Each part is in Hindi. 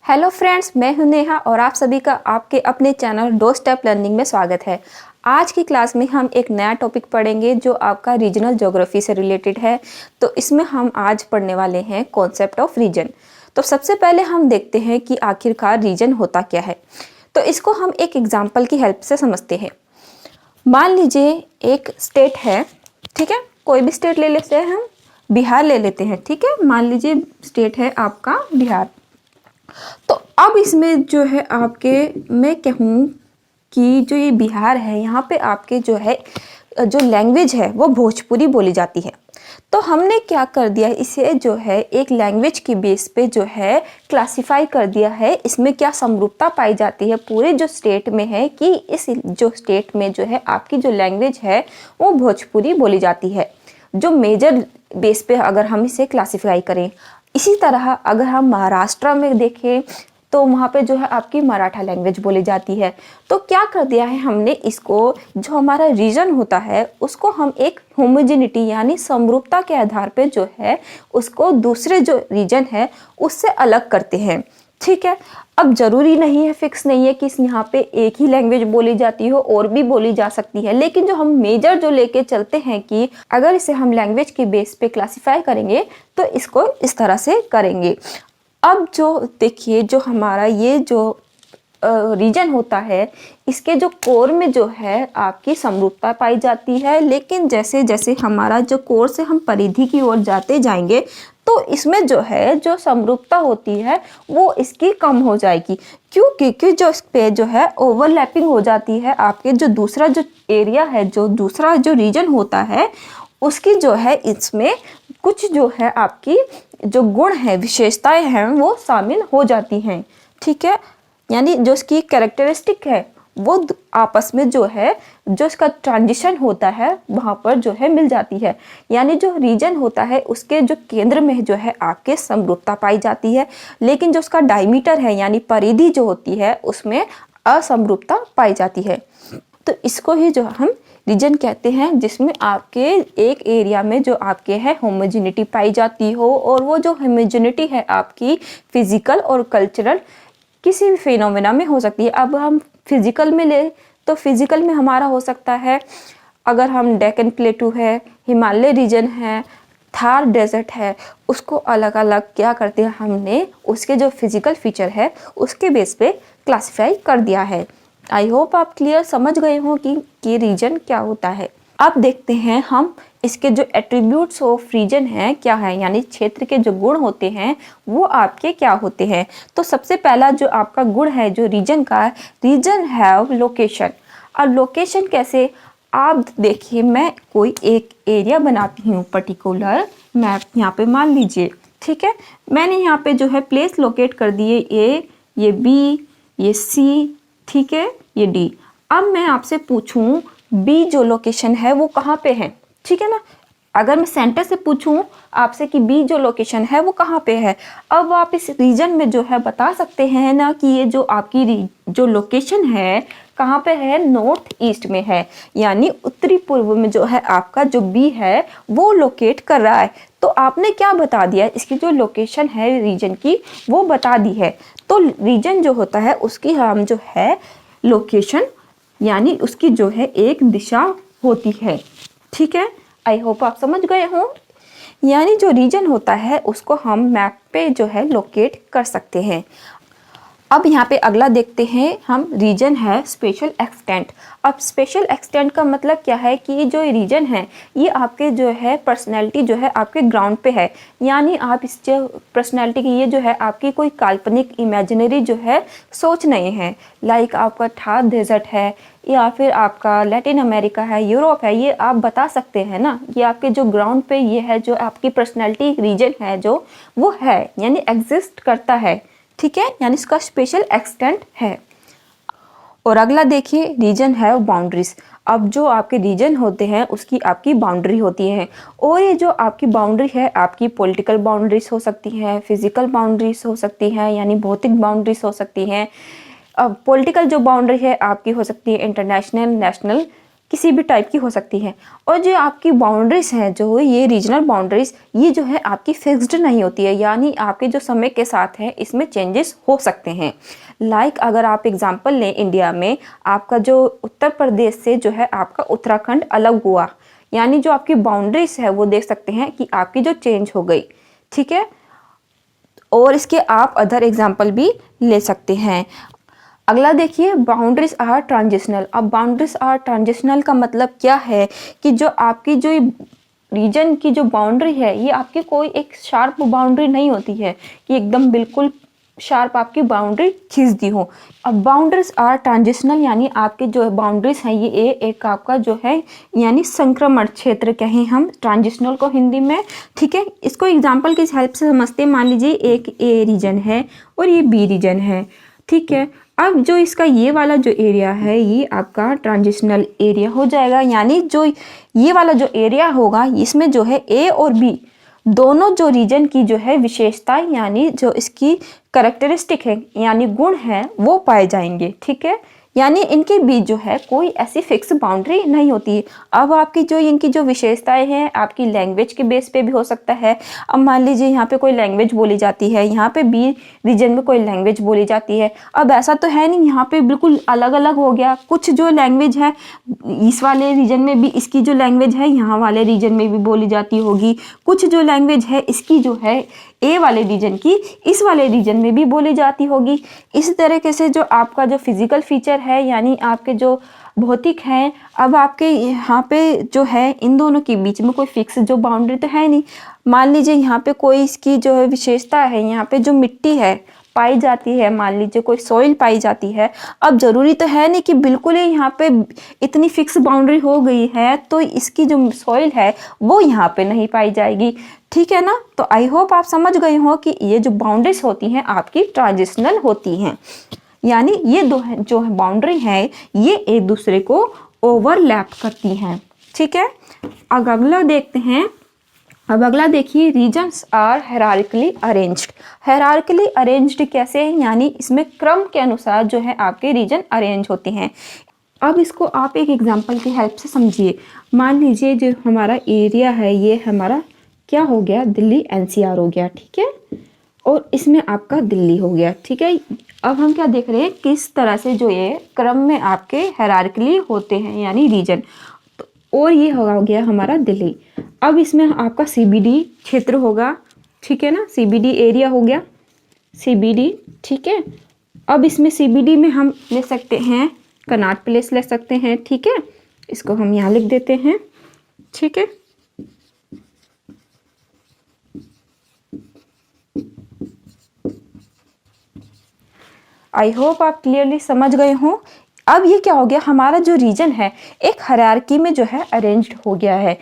हेलो फ्रेंड्स, मैं हूं नेहा और आप सभी का आपके अपने चैनल डो स्टेप लर्निंग में स्वागत है। आज की क्लास में हम एक नया टॉपिक पढ़ेंगे जो आपका रीजनल ज्योग्राफी से रिलेटेड है। तो इसमें हम आज पढ़ने वाले हैं कॉन्सेप्ट ऑफ रीजन। तो सबसे पहले हम देखते हैं कि आखिरकार रीजन होता क्या है। तो इसको हम एक एग्जाम्पल की हेल्प से समझते हैं। मान लीजिए एक स्टेट है, ठीक है, कोई भी स्टेट ले लेते हैं, हम बिहार ले लेते हैं, ठीक है। मान लीजिए स्टेट है आपका बिहार। तो अब इसमें जो है आपके मैं कहूँ कि जो ये बिहार है, यहाँ पे आपके जो है जो लैंग्वेज है वो भोजपुरी बोली जाती है। तो हमने क्या कर दिया, इसे जो है एक लैंग्वेज की बेस पे जो है क्लासिफाई कर दिया है। इसमें क्या समरूपता पाई जाती है पूरे जो स्टेट में है कि इस जो स्टेट में जो है आपकी जो लैंग्वेज है वो भोजपुरी बोली जाती है, जो मेजर बेस पे अगर हम इसे क्लासिफाई करें। इसी तरह अगर हम महाराष्ट्र में देखें तो वहाँ पे जो है आपकी मराठा लैंग्वेज बोली जाती है। तो क्या कर दिया है हमने, इसको जो हमारा रीजन होता है उसको हम एक होमोजेनिटी यानी समरूपता के आधार पे जो है उसको दूसरे जो रीजन है उससे अलग करते हैं, ठीक है। अब जरूरी नहीं है, फिक्स नहीं है कि यहाँ पे एक ही लैंग्वेज बोली जाती हो, और भी बोली जा सकती है। लेकिन जो हम मेजर जो लेके चलते हैं कि अगर इसे हम लैंग्वेज के बेस पे क्लासिफाई करेंगे तो इसको इस तरह से करेंगे। अब जो देखिए, जो हमारा ये जो रीजन होता है इसके जो कोर में जो है आपकी समरूपता पाई जाती है। लेकिन जैसे जैसे हमारा जो कोर से हम परिधि की ओर जाते जाएंगे तो इसमें जो है जो समरूपता होती है वो इसकी कम हो जाएगी। क्यों? क्योंकि जो इस पे जो है ओवरलैपिंग हो जाती है। आपके जो दूसरा जो एरिया है, जो दूसरा जो रीजन होता है उसकी जो है इसमें कुछ जो है आपकी जो गुण है, विशेषताएं हैं वो शामिल हो जाती हैं, ठीक है। यानी जो इसकी कैरेक्टरिस्टिक है वो आपस में जो है जो इसका ट्रांजिशन होता है वहाँ पर जो है मिल जाती है। यानी जो रीजन होता है उसके जो केंद्र में जो है आपके समरूपता पाई जाती है, लेकिन जो उसका डायमीटर है यानी परिधि जो होती है उसमें असमरूपता पाई जाती है। तो इसको ही जो हम रीजन कहते हैं, जिसमें आपके एक एरिया में जो आपके है होमोजेनिटी पाई जाती हो, और वो जो होमोजेनिटी है आपकी फिजिकल और कल्चरल किसी भी फिनोमेना में हो सकती है। अब हम फिजिकल में ले तो फिजिकल में हमारा हो सकता है, अगर हम डेक्कन प्लेटू है, हिमालय रीजन है, थार डेजर्ट है, उसको अलग अलग क्या करते हैं हमने उसके जो फिजिकल फीचर है उसके बेस पे क्लासिफाई कर दिया है। आई होप आप क्लियर समझ गए हो कि रीजन क्या होता है। अब देखते हैं हम इसके जो एट्रीब्यूट्स ऑफ रीजन है क्या है, यानी क्षेत्र के जो गुण होते हैं वो आपके क्या होते हैं। तो सबसे पहला जो आपका गुण है जो रीजन का, रीजन हैव लोकेशन। और लोकेशन कैसे, आप देखिए मैं कोई एक एरिया बनाती हूँ पर्टिकुलर मैप, यहाँ पे मान लीजिए, ठीक है। मैंने यहाँ पे जो है प्लेस लोकेट कर दिए, ये बी, ये सी, ठीक है, ये डी। अब मैं आपसे पूछूं बी जो लोकेशन है वो कहाँ पे है, ठीक है ना। अगर मैं सेंटर से पूछूं आपसे कि बी जो लोकेशन है वो कहाँ पे है, अब आप इस रीजन में जो है बता सकते हैं ना कि ये जो आपकी जो लोकेशन है कहाँ पे है, नॉर्थ ईस्ट में है, यानी उत्तरी पूर्व में जो है आपका जो बी है वो लोकेट कर रहा है। तो आपने क्या बता दिया, इसकी जो लोकेशन है रीजन की वो बता दी है। तो रीजन जो होता है उसकी हम जो है लोकेशन यानी उसकी जो है एक दिशा होती है, ठीक है। आई होप आप समझ गए हो। यानी जो रीजन होता है उसको हम मैप पे जो है लोकेट कर सकते हैं। अब यहाँ पे अगला देखते हैं हम, रीजन है स्पेशल एक्सटेंट। अब स्पेशल एक्सटेंट का मतलब क्या है कि जो रीजन है ये आपके जो है पर्सनैलिटी जो है आपके ग्राउंड पे है। यानी आप इस जो पर्सनैलिटी की ये जो है आपकी कोई काल्पनिक इमेजिनरी जो है सोच नहीं है। लाइक आपका थार डेजर्ट है या फिर आपका लैटिन अमेरिका है, यूरोप है, ये आप बता सकते हैं ना, ये आपके जो ग्राउंड पे ये है जो आपकी पर्सनैलिटी रीजन है जो वो है यानी एग्जिस्ट करता है, ठीक है, यानी इसका स्पेशल एक्सटेंट है। और अगला देखिए रीजन है बाउंड्रीज। अब जो आपके रीजन होते हैं उसकी आपकी बाउंड्री होती है, और ये जो आपकी बाउंड्री है आपकी पॉलिटिकल बाउंड्रीज हो सकती हैं, फिजिकल बाउंड्रीज हो सकती हैं यानी भौतिक बाउंड्रीज हो सकती हैं। अब पॉलिटिकल जो बाउंड्री है आपकी हो सकती है इंटरनेशनल, नेशनल, किसी भी टाइप की हो सकती है। और जो आपकी बाउंड्रीज हैं, जो ये रीजनल बाउंड्रीज, ये जो है आपकी फिक्स्ड नहीं होती है, यानी आपके जो समय के साथ है इसमें चेंजेस हो सकते हैं। लाइक अगर आप एग्जांपल लें, इंडिया में आपका जो उत्तर प्रदेश से जो है आपका उत्तराखंड अलग हुआ, यानी जो आपकी बाउंड्रीज है वो देख सकते हैं कि आपकी जो चेंज हो गई, ठीक है। और इसके आप अदर एग्जाम्पल भी ले सकते हैं। अगला देखिए, बाउंड्रीज आर ट्रांजिशनल। अब बाउंड्रीज आर ट्रांजिशनल का मतलब क्या है कि जो आपकी जो रीजन की जो बाउंड्री है ये आपकी कोई एक शार्प बाउंड्री नहीं होती है कि एकदम बिल्कुल शार्प आपकी बाउंड्री खींच दी हो। अब बाउंड्रीज आर ट्रांजिशनल यानी आपके जो बाउंड्रीज हैं ये एक आपका जो है यानी संक्रमण क्षेत्र कहें हम ट्रांजिशनल को हिंदी में, ठीक है। इसको एग्जांपल की हेल्प से समझते हैं। मान लीजिए एक ए रीजन है और ये बी रीजन है, ठीक है। अब जो इसका ये वाला जो एरिया है ये आपका ट्रांजिशनल एरिया हो जाएगा, यानी जो ये वाला जो एरिया होगा इसमें जो है ए और बी दोनों जो रीजन की जो है विशेषताएं यानी जो इसकी कैरेक्टरिस्टिक है यानी गुण है वो पाए जाएंगे, ठीक है। यानी इनके बीच जो है कोई ऐसी फिक्स बाउंड्री नहीं होती। अब आपकी जो इनकी जो विशेषताएं हैं आपकी लैंग्वेज के बेस पे भी हो सकता है। अब मान लीजिए यहाँ पे कोई लैंग्वेज बोली जाती है, यहाँ पे बी रीजन में कोई लैंग्वेज बोली जाती है। अब ऐसा तो है नहीं यहाँ पे बिल्कुल अलग अलग हो गया, कुछ जो लैंग्वेज है इस वाले रीजन में भी इसकी जो लैंग्वेज है यहाँ वाले रीजन में भी बोली जाती होगी, कुछ जो लैंग्वेज है इसकी जो है ए वाले रीजन की इस वाले रीजन में भी बोली जाती होगी। इस तरीके से जो आपका जो फिजिकल फीचर है यानी आपके जो भौतिक हैं, अब आपके यहाँ पे जो है इन दोनों के बीच में कोई फिक्स जो बाउंड्री तो है नहीं। मान लीजिए यहाँ पे कोई इसकी जो है विशेषता है, यहाँ पे जो मिट्टी है पाई जाती है, मान लीजिए कोई सॉइल पाई जाती है। अब ज़रूरी तो है नहीं कि बिल्कुल ही यहाँ पे इतनी फिक्स बाउंड्री हो गई है तो इसकी जो सॉइल है वो यहाँ पे नहीं पाई जाएगी, ठीक है ना। तो आई होप आप समझ गए हो कि ये जो बाउंड्रीज होती हैं आपकी ट्रांजिशनल होती हैं, यानी ये दो जो बाउंड्री है ये एक दूसरे को ओवरलैप करती हैं, ठीक है। अब अगला देखते हैं। अब अगला देखिए, reasons are hierarchically arranged. Hierarchically arranged कैसे है, यानी इसमें क्रम के अनुसार जो है आपके रीजन अरेंज होते हैं। अब इसको आप एक एग्जांपल की हेल्प से समझिए। मान लीजिए जो हमारा एरिया है ये हमारा क्या हो गया, दिल्ली एनसीआर हो गया, ठीक है। और इसमें आपका दिल्ली हो गया, ठीक है। अब हम क्या देख रहे हैं किस तरह से जो ये क्रम में आपके हायरार्किकली होते हैं यानी रीजन। और ये हो गया हमारा दिल्ली। अब इसमें आपका सीबीडी क्षेत्र होगा, ठीक है ना, सीबीडी एरिया हो गया, सीबीडी, ठीक है। अब इसमें सीबीडी में हम ले सकते हैं कनॉट प्लेस ले सकते हैं, ठीक है। इसको हम यहाँ लिख देते हैं, ठीक है। आई होप आप क्लियरली समझ गए हों। अब ये क्या हो गया, हमारा जो रीजन है एक हायरार्की में जो है अरेंज्ड हो गया है।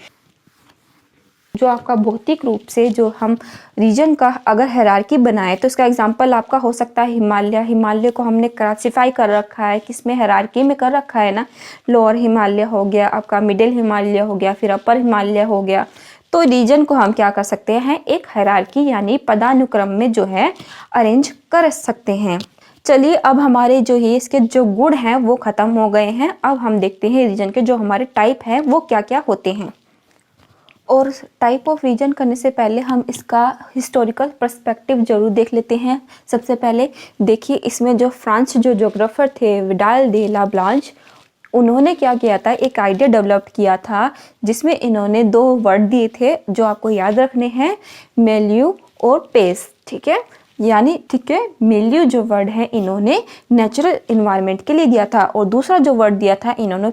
जो आपका भौतिक रूप से जो हम रीजन का अगर हायरार्की बनाए तो इसका एग्जांपल आपका हो सकता है हिमालय। हिमालय को हमने क्लासिफाई कर रखा है, किसमें, हायरार्की में कर रखा है ना। लोअर हिमालय हो गया, आपका मिडिल हिमालय हो गया, फिर अपर हिमालय हो गया। तो रीजन को हम क्या कर सकते हैं, एक हायरार्की यानी पदानुक्रम में जो है अरेंज कर सकते हैं। चलिए अब हमारे जो है इसके जो गुण हैं वो ख़त्म हो गए हैं। अब हम देखते हैं रीजन के जो हमारे टाइप हैं वो क्या क्या होते हैं। और टाइप ऑफ रीजन करने से पहले हम इसका हिस्टोरिकल पर्सपेक्टिव जरूर देख लेते हैं। सबसे पहले देखिए, इसमें जो फ्रांस जो ज्योग्राफर थे विडाल दे ला ब्लांच, उन्होंने क्या किया था, एक आइडिया डेवलप किया था जिसमें इन्होंने दो वर्ड दिए थे जो आपको याद रखने हैं, मेल्यू और पेस, ठीक है। यानी ठीक है, मिलियो जो वर्ड है इन्होंने नेचुरल इन्वायरमेंट के लिए दिया था और दूसरा जो वर्ड दिया था इन्होंने,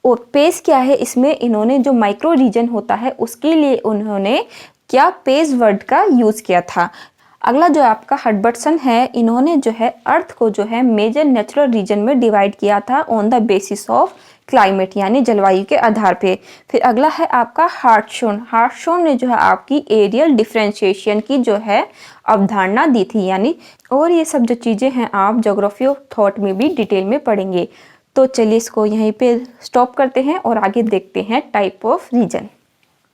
और पेस क्या है, इसमें इन्होंने जो माइक्रो रीजन होता है उसके लिए उन्होंने क्या पेस वर्ड का यूज़ किया था। अगला जो आपका हडबर्टसन है, इन्होंने जो है अर्थ को जो है मेजर नेचुरल रीजन में डिवाइड किया था on the basis of climate यानी जलवायु के आधार पे। फिर अगला है आपका हार्टशोन। हार्टशोन ने जो है आपकी एरियल डिफरेंशिएशन की जो है अवधारणा दी थी यानी, और ये सब जो चीज़ें हैं आप ज्योग्राफी ऑफ थॉट में भी डिटेल में पढ़ेंगे। तो चलिए इसको यहीं पे स्टॉप करते हैं और आगे देखते हैं टाइप ऑफ रीजन।